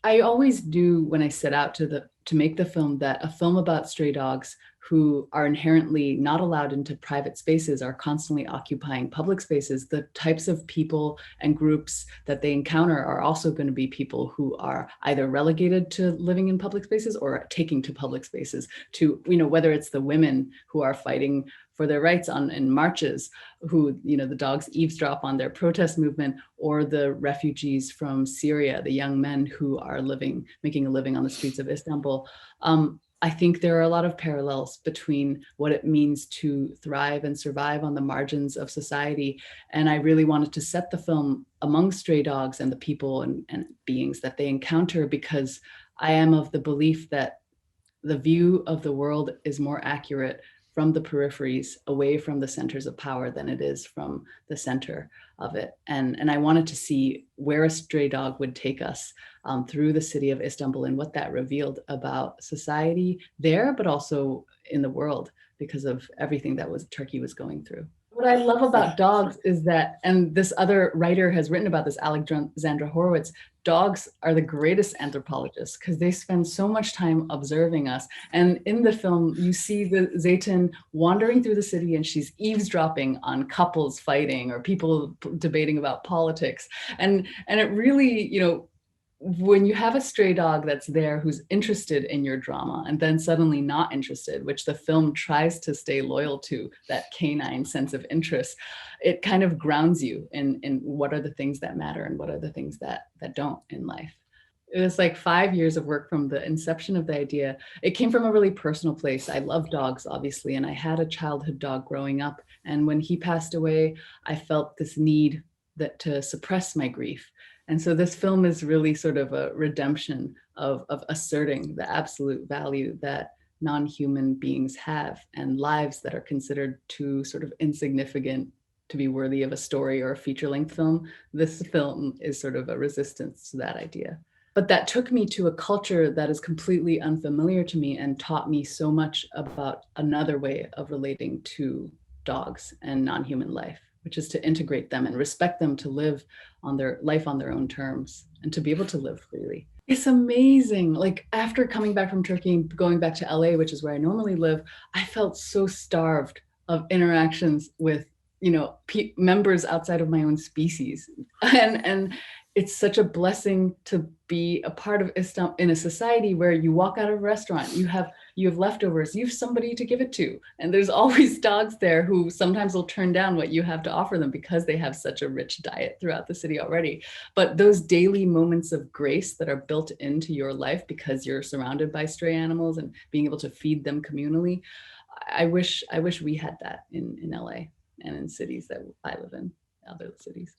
I always knew when I set out to make the film that a film about stray dogs who are inherently not allowed into private spaces are constantly occupying public spaces, the types of people and groups that they encounter are also going to be people who are either relegated to living in public spaces or taking to public spaces to, whether it's the women who are fighting for their rights in marches, who, the dogs eavesdrop on their protest movement, or the refugees from Syria, the young men who are making a living on the streets of Istanbul. I think there are a lot of parallels between what it means to thrive and survive on the margins of society. And I really wanted to set the film among stray dogs and the people and beings that they encounter, because I am of the belief that the view of the world is more accurate from the peripheries, away from the centers of power, than it is from the center of it. And I wanted to see where a stray dog would take us through the city of Istanbul, and what that revealed about society there, but also in the world, because of everything that Turkey was going through. What I love about dogs is that, and this other writer has written about this, Alexandra Horowitz, dogs are the greatest anthropologists because they spend so much time observing us. And in the film, you see the Zeytin wandering through the city, and she's eavesdropping on couples fighting or people debating about politics. And it really, when you have a stray dog that's there who's interested in your drama and then suddenly not interested, which the film tries to stay loyal to, that canine sense of interest, it kind of grounds you in what are the things that matter and what are the things that don't in life. It was like 5 years of work from the inception of the idea. It came from a really personal place. I love dogs, obviously, and I had a childhood dog growing up. And when he passed away, I felt this need to suppress my grief. And so this film is really sort of a redemption of asserting the absolute value that non-human beings have, and lives that are considered too sort of insignificant to be worthy of a story or a feature-length film. This film is sort of a resistance to that idea. But that took me to a culture that is completely unfamiliar to me and taught me so much about another way of relating to dogs and non-human life, which is to integrate them and respect them, to live on their life on their own terms, and to be able to live freely. It's amazing. Like, after coming back from Turkey and going back to LA, which is where I normally live, I felt so starved of interactions with, members outside of my own species. And it's such a blessing to be a part of Islam in a society where you walk out of a restaurant, you have leftovers, you have somebody to give it to, and there's always dogs there who sometimes will turn down what you have to offer them because they have such a rich diet throughout the city already. But those daily moments of grace that are built into your life because you're surrounded by stray animals and being able to feed them communally, I wish we had that in LA and in cities that I live in, other cities.